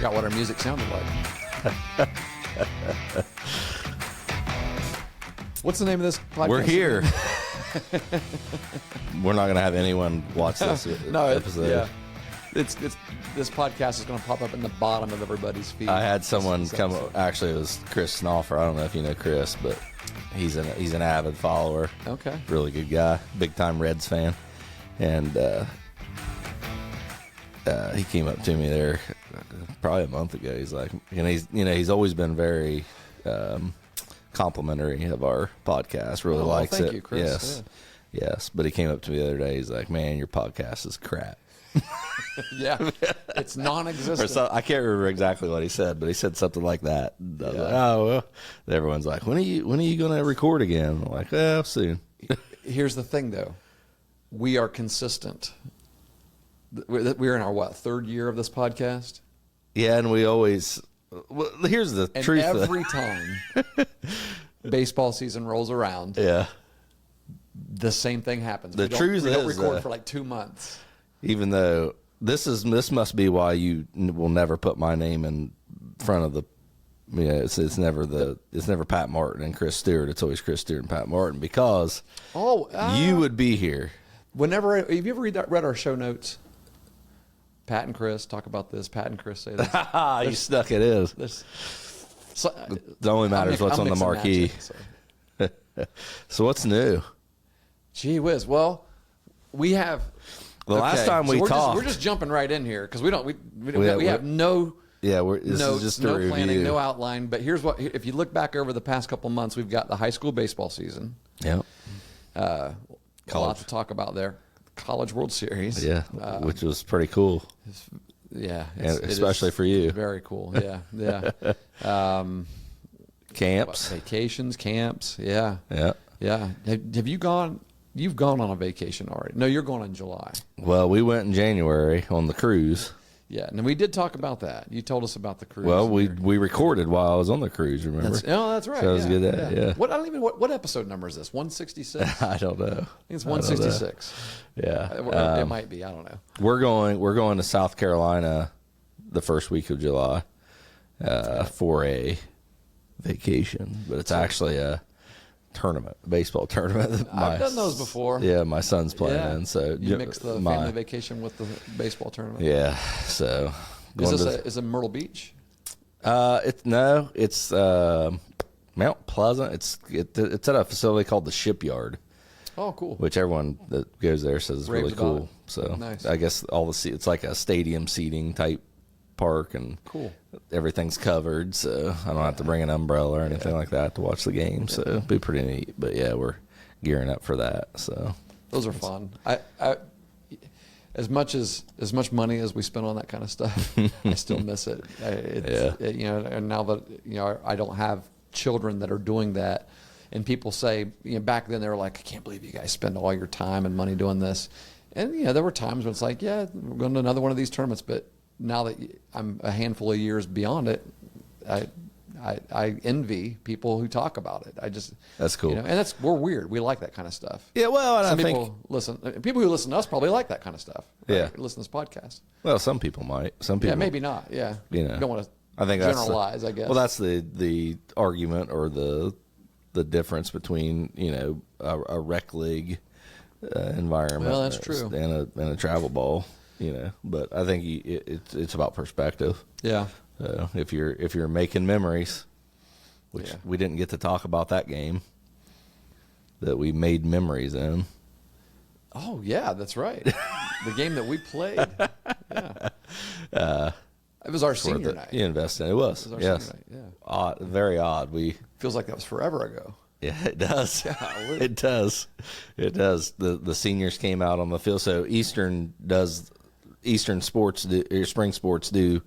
forgot what our music sounded like. What's the name of this podcast? We're here. We're not going to have anyone watch this episode. Yeah. It's this podcast is going to pop up in the bottom of everybody's feed. I had someone come. Actually, it was Chris Snoffer. I don't know if you know Chris, but he's an avid follower. Okay. Really good guy. Big time Reds fan. And he came up to me there probably a month ago. He's like, and he's always been very complimentary of our podcast. Really likes it. Thank you, Chris. Yes. Yeah. Yes. But he came up to me the other day. He's like, man, your podcast is crap. Yeah, it's non-existent. I can't remember exactly what he said, but he said something like that. And I was like, oh well. Everyone's like, when are you going to record again? I'm like, well, soon. Here's the thing, though, we are consistent. We're in our third year of this podcast. Yeah, and we always. Well, here's the truth. Every time baseball season rolls around, yeah, the same thing happens. The truth we don't is, record for like 2 months. Even though this must be why you will never put my name in front of the. Yeah, it's never Pat Martin and Chris Stewart. It's always Chris Stewart and Pat Martin because you would be here. Whenever have you ever read our show notes? Pat and Chris talk about this. Pat and Chris say this. You stuck it in. It only matters what's on the marquee. So what's new? Gee whiz. Well, we have. The last time we talked, we're just jumping right in here because we have no. Yeah, this is just a review. Planning, no outline. But here's what: if you look back over the past couple months, we've got the high school baseball season. Yeah. A lot to talk about there. College World Series. Yeah, which was pretty cool. Especially for you. Very cool. Yeah, yeah. Camps, vacations, camps. Yeah, yeah. Have you gone? You've gone on a vacation already. No, you're going in July. Well, we went in January on the cruise. Yeah, and we did talk about that. You told us about the cruise. Well, we recorded while I was on the cruise. Remember? That's right. So that was good. Yeah. What episode number is this? 166. I don't know. I think it's 166. Yeah, it might be. I don't know. We're going to South Carolina the first week of July for a vacation, but it's actually a baseball tournament. I've done those before. Yeah, my son's playing in. So you mix the family vacation with the baseball tournament. Yeah. So is it Myrtle Beach? It's Mount Pleasant. It's at a facility called the Shipyard. Oh, cool. Which everyone that goes there says is really cool. So nice. I guess it's like a stadium seating type park, and cool. Everything's covered, so I don't have to bring an umbrella or anything like that to watch the game. So it'll be pretty neat. But yeah, we're gearing up for that. So those are fun. I as much money as we spend on that kind of stuff, I still miss it. And now that I don't have children that are doing that, and people say, back then they were like, I can't believe you guys spend all your time and money doing this, and there were times when it's like, yeah, we're going to another one of these tournaments, but now that I'm a handful of years beyond it, I envy people who talk about it. That's cool, and we're weird. We like that kind of stuff. Yeah, well, and people who listen to us probably like that kind of stuff. Right? Yeah, listen to this podcast. Well, some people might. Some people, maybe not. Yeah, you don't want to. I think generalize. I guess. Well, that's the argument or the difference between a rec league environment. Well, that's true. And a travel ball. But I think it's about perspective. Yeah. If you're making memories, which we didn't get to talk about that game that we made memories in. Oh yeah, that's right. The game that we played. Yeah. It was our senior night. You invested in it. Was our senior night. Yeah. Odd, very odd. Feels like that was forever ago. Yeah, it does. It does. It does. The seniors came out on the field. So Eastern sports, spring sports do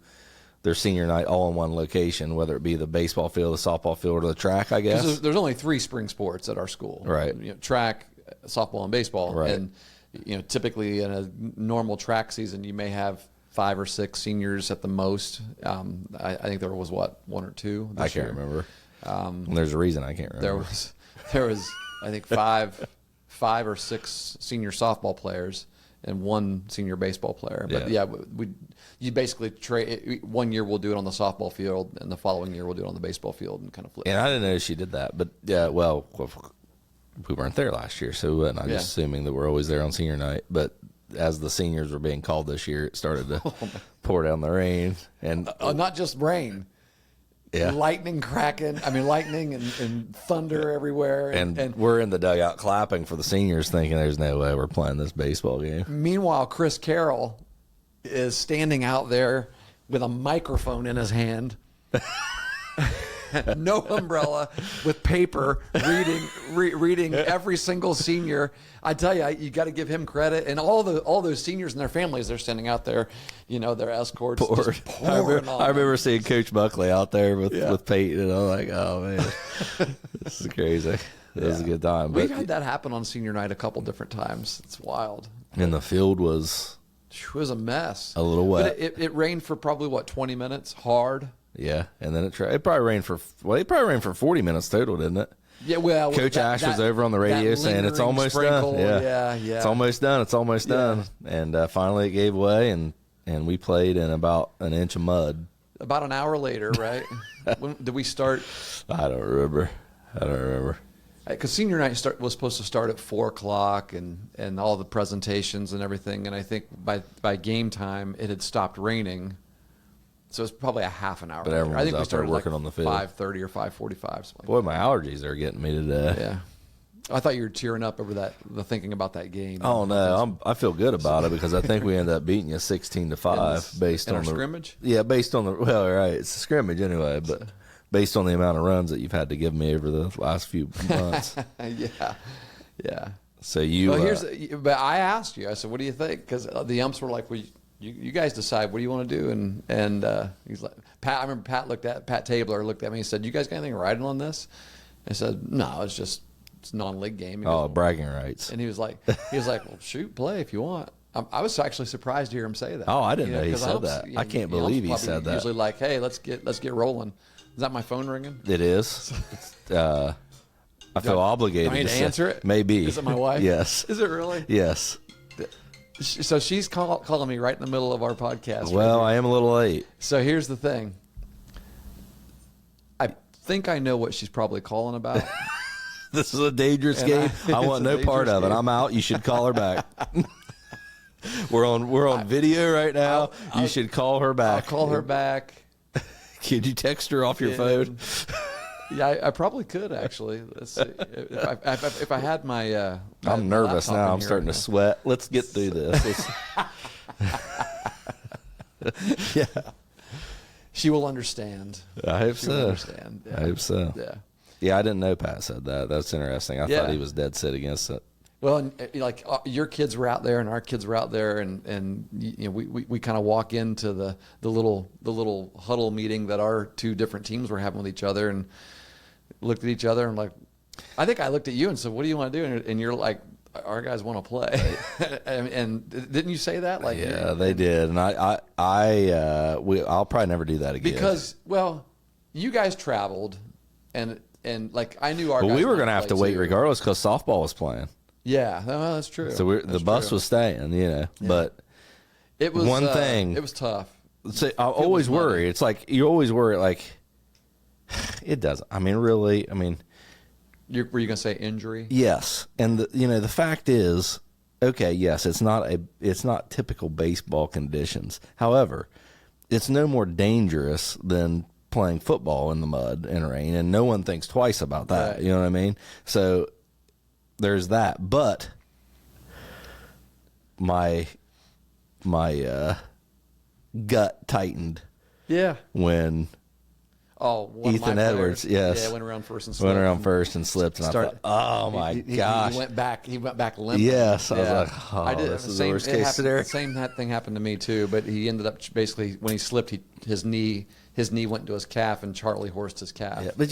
their senior night all in one location, whether it be the baseball field, the softball field, or the track, I guess. There's only 3 spring sports at our school. Right. Track, softball, and baseball. Right. And typically in a normal track season, you may have 5 or 6 seniors at the most. I think there was 1 or 2 this year. I can't remember. There's a reason I can't remember. There was I think five or six senior softball players, and one senior baseball player. But Yeah. you basically trade. 1 year we'll do it on the softball field, and the following year we'll do it on the baseball field, and kind of flip. And I didn't know she did that, but yeah, well, we weren't there last year, so we wasn't. I'm just assuming that we're always there on senior night. But as the seniors were being called this year, it started to pour down the rain, and not just rain. Yeah. Lightning cracking. I mean, lightning and thunder everywhere. And we're in the dugout clapping for the seniors, thinking there's no way we're playing this baseball game. Meanwhile, Chris Carroll is standing out there with a microphone in his hand, no umbrella, with paper, reading every single senior. I tell you got to give him credit, and all those seniors and their families. They're standing out there, their escorts. Just pouring on I remember seeing Coach Buckley out there with Peyton, and I'm like, oh man, this is crazy. It was a good time. We've had that happen on senior night a couple different times. It's wild. And the field was a mess. A little wet. But it rained for probably 20 minutes hard. Yeah, and then it probably rained for 40 minutes total, didn't it? Yeah, well, Coach Ash was over on the radio saying it's almost done. Yeah, it's almost done. It's almost done. And finally, it gave way, and we played in about an inch of mud. About an hour later, right? When did we start? I don't remember. Because senior night was supposed to start at 4:00, and all the presentations and everything. And I think by game time, it had stopped raining. So it's probably a half an hour. But everyone I think was we out there started working on the field. 5:30 or 5:45. Boy, my allergies are getting me today. Yeah, I thought you were tearing up over the thinking about that game. Oh no, I feel good about it because I think we ended up beating you 16-5 based on our the scrimmage. Yeah, based on right, it's a scrimmage anyway, but based on the amount of runs that you've had to give me over the last few months. Yeah. So you. Well, but I asked you. I said, "What do you think?" Because the umps were like, "Well, you guys decide. What do you want to do?" And he's like, Pat. I remember Pat Tabler looked at me and said, "You guys got anything riding on this?" I said, "No, it's non-league game." He goes, bragging rights. And he was like, "Well, shoot, play if you want." I was actually surprised to hear him say that. Oh, I didn't know he said that. I can't believe he said that. Usually, like, "Hey, let's get rolling." Is that my phone ringing? It is. I feel obligated. Do I need to answer it? Maybe. Is it my wife? Yes. Is it really? Yes. So she's calling me right in the middle of our podcast. Well, I am a little late. So here's the thing. I think I know what she's probably calling about. This is a dangerous game. I want no part of it. I'm out. You should call her back. We're on video right now. You should call her back. I'll call her back. Could you text her off your phone? Yeah, I probably could actually. Let's see. If I had my I'm nervous now. I'm starting to sweat. Let's get through this. Yeah. She will understand. I hope so. Understand. Yeah. I hope so. Yeah. Yeah, I didn't know Pat said that. That's interesting. I thought he was dead set against it. Well, and, like your kids were out there and our kids were out there, and we kind of walk into the little huddle meeting that our two different teams were having with each other, and looked at each other and like, I think I looked at you and said, "What do you want to do?" And you're like, "Our guys want to play." and didn't you say that? Like, yeah, they did, and I'll probably never do that again because you guys traveled, and like I knew our. Well, guys we were going to have to wait too. regardless because softball was playing. Yeah, well, that's true. So the bus was staying, but it was one thing. It was tough. So I always worry. It's like you always worry. Like it doesn't. I mean, really. I mean, Were you going to say injury? yes. And the fact is, okay, yes, it's not typical baseball conditions. However, it's no more dangerous than playing football in the mud and rain, and no one thinks twice about that. Right. You know what I mean? So there's that. But my gut tightened. Yeah. When Ethan Edwards, yes, yeah, went around first and slipped. And I thought, oh my gosh, he went back limping. Yes, I was like, oh, this is the worst case scenario. The same thing happened to me too, but he ended up basically when he slipped, his knee went into his calf and Charlie horsed his calf. Yeah, but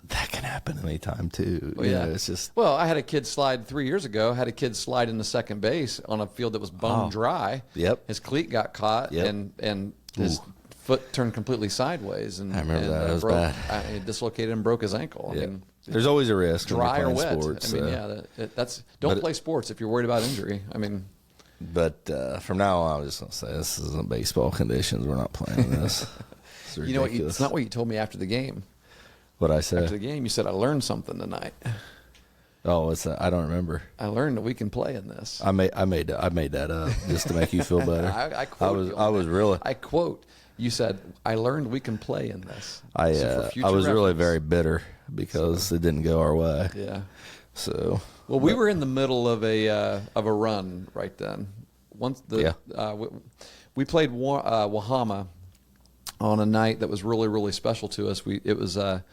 that can happen anytime too. Well, yeah, it's just. Well, I had a kid slide 3 years ago. Had a kid slide into second base on a field that was bone dry. Yep. His cleat got caught, and his foot turned completely sideways. And I remember that. It was bad. It dislocated and broke his ankle. Yeah. I mean, there's always a risk. dry or when you're wet. playing sports, I mean, so. that's don't play sports if you're worried about injury. I mean, But from now on, I'm just going to say this isn't baseball conditions. We're not playing this. It's You know what? ridiculous. It's not what you told me after the game. What I After the said. game, you said I learned something tonight. Oh, I don't remember. I learned that we can play in this. I made that up just to make you feel better. I quote you on I was that. really I quote. You said I learned we can play in this. I So for I future was really reference. very bitter because it didn't go our way. Yeah. So Well, we were in the middle of a run right then. Once we played Wahama on a night that was really, really special to us. It was a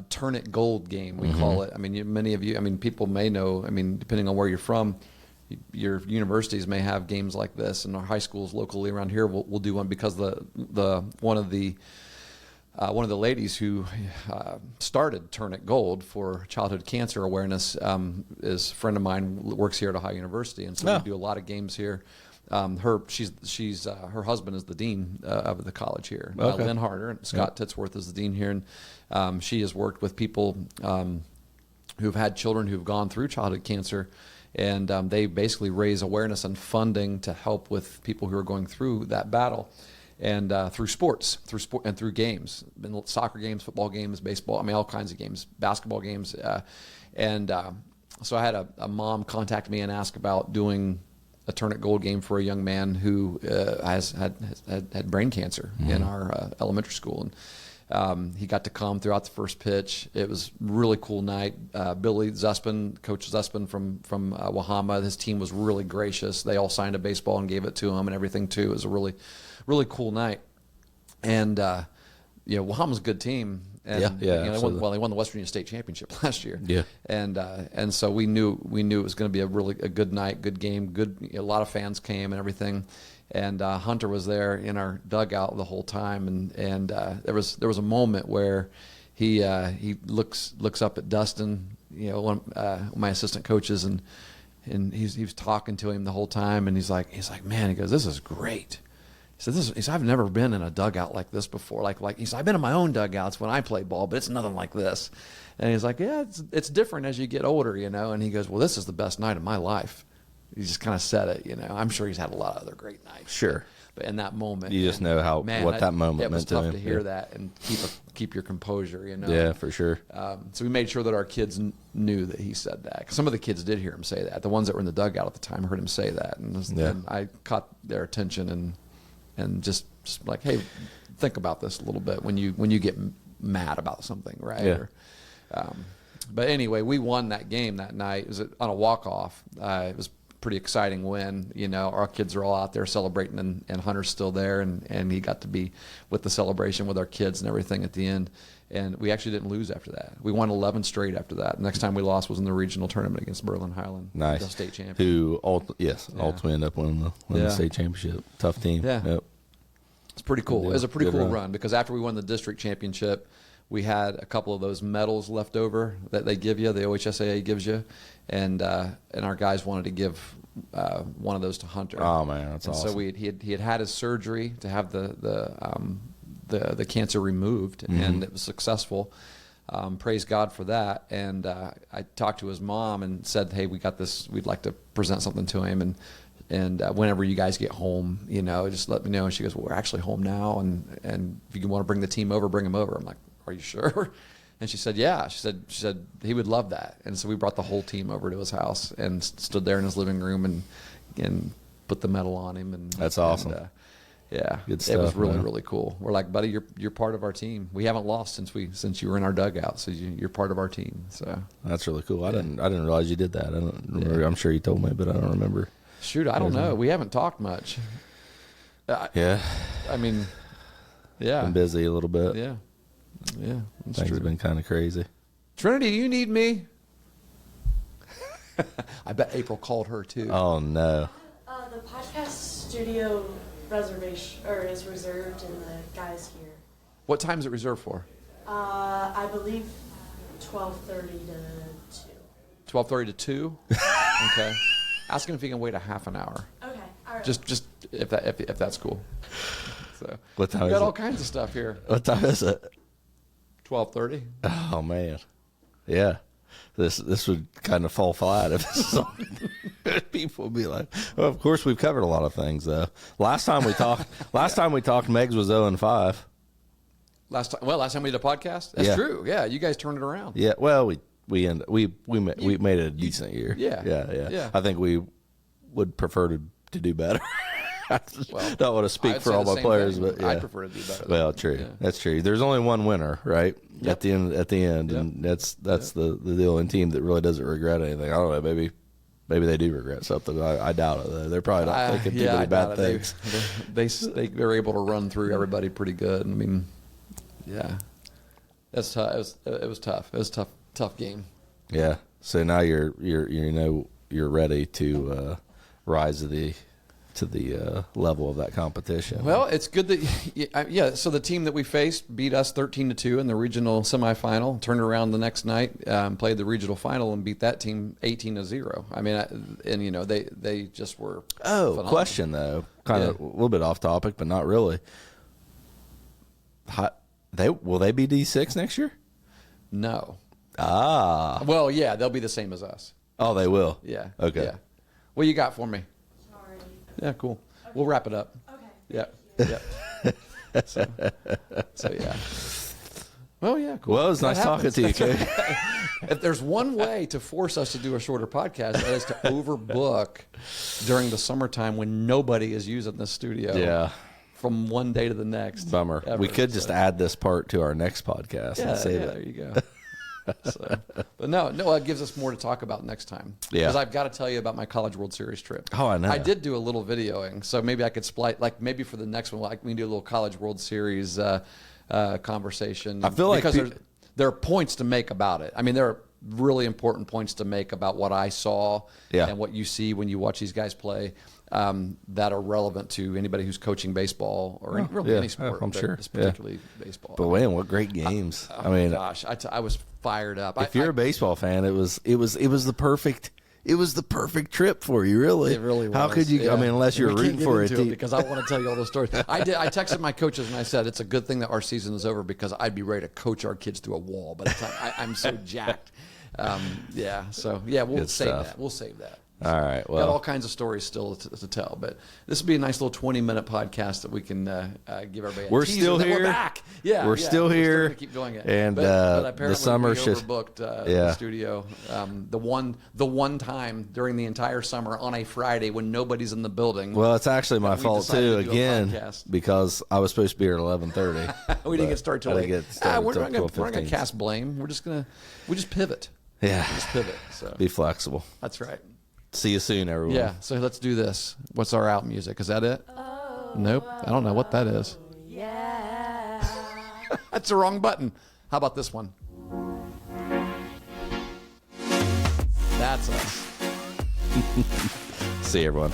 Turnit Gold game, we call it. I mean, many of you, I mean, people may know. I mean, depending on where you're from, your universities may have games like this, and our high schools locally around here will do one because one of the ladies who started Turnit Gold for childhood cancer awareness is a friend of mine, works here at Ohio University, and so Oh. we do a lot of games here. Her husband is the dean of the college here, Okay. Lynn Harder, and Scott Titsworth is the dean here, and she has worked with people who've had children who've gone through childhood cancer. And they basically raise awareness and funding to help with people who are going through that battle, and through sport and through games, soccer games, football games, baseball. I mean, all kinds of games, basketball games. So I had a mom contact me and ask about doing a Turnit Gold game for a young man who had brain cancer in our elementary school, and he got to come throughout the first pitch. It was a really cool night. Billy Zuspin, Coach Zuspin from Wahama, his team was really gracious. They all signed a baseball and gave it to him and everything too. It was a really, really cool night. And Wahama's a good team. And, Yeah, they absolutely. won the West Virginia State Championship last year. Yeah. And so we knew it was going to be a good night, good game, a lot of fans came and everything. And Hunter was there in our dugout the whole time, and there was a moment where he looks up at Dustin, one of my assistant coaches, and he was talking to him the whole time, and he's like, man, he goes, this is great. He said, I've never been in a dugout like this before. Like he said, I've been in my own dugouts when I play ball, but it's nothing like this. And he's like, yeah, it's different as you get older, And he goes, well, this is the best night of my life. He just kind of said it, I'm sure he's had a lot of other great nights. Sure. But in that moment, You just know what that moment it was meant to tough him. to hear Yeah. that and keep your composure, Yeah, for sure. So we made sure that our kids knew that he said that. 'Cause some of the kids did hear him say that. The ones that were in the dugout at the time heard him say that, and I caught their attention and just like, hey, think about this a little bit when you get mad about something, right? Yeah. But anyway, we won that game that night. It was on a walk-off. It was a pretty exciting win. Our kids are all out there celebrating, and Hunter's still there, and he got to be with the celebration with our kids and everything at the end. And we actually didn't lose after that. We won 11 straight after that. Next time we lost was in the regional tournament against Berlin Highland, Nice. the state champion. Who ultimately ended up winning the state championship. Tough team. Yeah. Yep. It's pretty cool. Good It was a pretty deal. cool Good run because after we won the district championship, we had a couple of those medals left over that they give you, the OHSAA gives you, and our guys wanted to give one of those to Hunter. Oh man, that's and awesome. so he had had his surgery to have the cancer removed, and it was successful. Praise God for that. And I talked to his mom and said, hey, we got this. We'd like to present something to him, and whenever you guys get home, just let me know. And she goes, well, we're actually home now, and if you want to bring the team over, bring them over. I'm like, are you sure? And she said, yeah. She said he would love that. And so we brought the whole team over to his house and stood there in his living room and put the medal on him. And That's awesome. And, yeah, Good it was stuff, really, man. really cool. We're like, buddy, you're part of our team. We haven't lost since you were in our dugout, so you're part of our team. So That's really cool. I didn't realize you did that. I don't remember. Yeah. I'm sure you told me, but I don't remember. shoot, I don't know. We haven't talked much. Yeah, I mean, yeah, been busy a little bit. yeah, that's Things true. have been kind of crazy. Trinity, do you need me? I bet April called her too. Oh no. The podcast studio reservation is reserved, and the guys here. What time is it reserved for? I believe 12:30 to 12:30 to 2. Okay. Ask him if he can wait a half an hour. 2. Okay, all right. Just if that's cool. So What time we is got all it? kinds of stuff here. What time is it? 12:30. Oh man. Yeah. this would kind of fall flat if people would be like, well, of course we've covered a lot of things though. Last time we talked, Megs was 0-5. Last time we did a podcast. That's Yeah. true. Yeah, you guys turned it around. Yeah, well, we made it a decent year. Yeah. I think we would prefer to do better. Well, don't want to speak I'd for say all the my same players, thing. but yeah. I prefer to do better. Well, true. Yeah. That's true. There's only one winner, right? Yep. At the end, Yep. and that's the deal. And team that really doesn't regret anything. I don't know. Maybe they do regret something. I doubt it though. They're probably not thinking too many I bad doubt it. things. They were able to run through everybody pretty good. I mean, yeah, that's tough. It was tough. It was a tough game. Yeah. So now you're ready to rise to the level of that competition. Well, it's good that yeah. So the team that we faced beat us 13-2 in the regional semifinal. Turned around the next night, played the regional final, and beat that team 18-0. I mean, and you know they just were. Phenomenal. Question though, kind of a little bit off topic, but not really. Will they be D6 next year? No. Ah. Well, yeah, they'll be the same as us. Oh, they will. Yeah. Okay. Yeah. What you got for me? Sorry. Yeah, cool. We'll wrap it up. Okay. Yeah. So yeah. Well, yeah, cool. Well, it was That nice talking happens. to you, Kay. If there's one way to force us to do a shorter podcast, that is to overbook during the summertime when nobody is using the studio. Yeah. From one day to the next. Bummer. ever. We could just add this part to our next podcast and save There it. you go. So, but no, it gives us more to talk about next time. Yeah. Because I've got to tell you about my College World Series trip. Oh, I know. I did do a little videoing, so maybe I could maybe for the next one, like we can do a little College World Series conversation. I feel like because there are points to make about it. I mean, there are really important points to make about what I saw Yeah. and what you see when you watch these guys play. That are relevant to anybody who's coaching baseball or really any sport. I'm but sure. it's particularly baseball. But man, what great games! Oh I mean, my gosh, I was fired up. if you're a baseball fan, it was the perfect trip for you. Really, It really was. How could you? Yeah. I mean, unless you're We rooting can't get for a into team. because I want to tell you all those stories. I texted my coaches and I said it's a good thing that our season is over because I'd be ready to coach our kids through a wall by the time I'm so jacked. So we'll Good save stuff. that. We'll save that. All right. Got all Well, kinds of stories still to tell, but this will be a nice little 20-minute podcast that we can give everybody. We're a teaser still that here. We're back. Yeah, We're still here. gonna keep doing it, And, but the apparently summer we should- overbooked the Yeah. studio. The one time during the entire summer on a Friday when nobody's in the building. well, it's actually my we fault decided too. to do a Again, podcast. because I was supposed to be here at 11:30. we didn't get started till I late. didn't get started We're till not gonna 12:15. cast blame. We just pivot. Yeah. Just pivot. So Be flexible. that's right. See you soon, everyone. Yeah. So let's do this. What's our out music? Is that it? Nope. I don't know what that is. Yeah. That's the wrong button. How about this one? That's us. See you, everyone.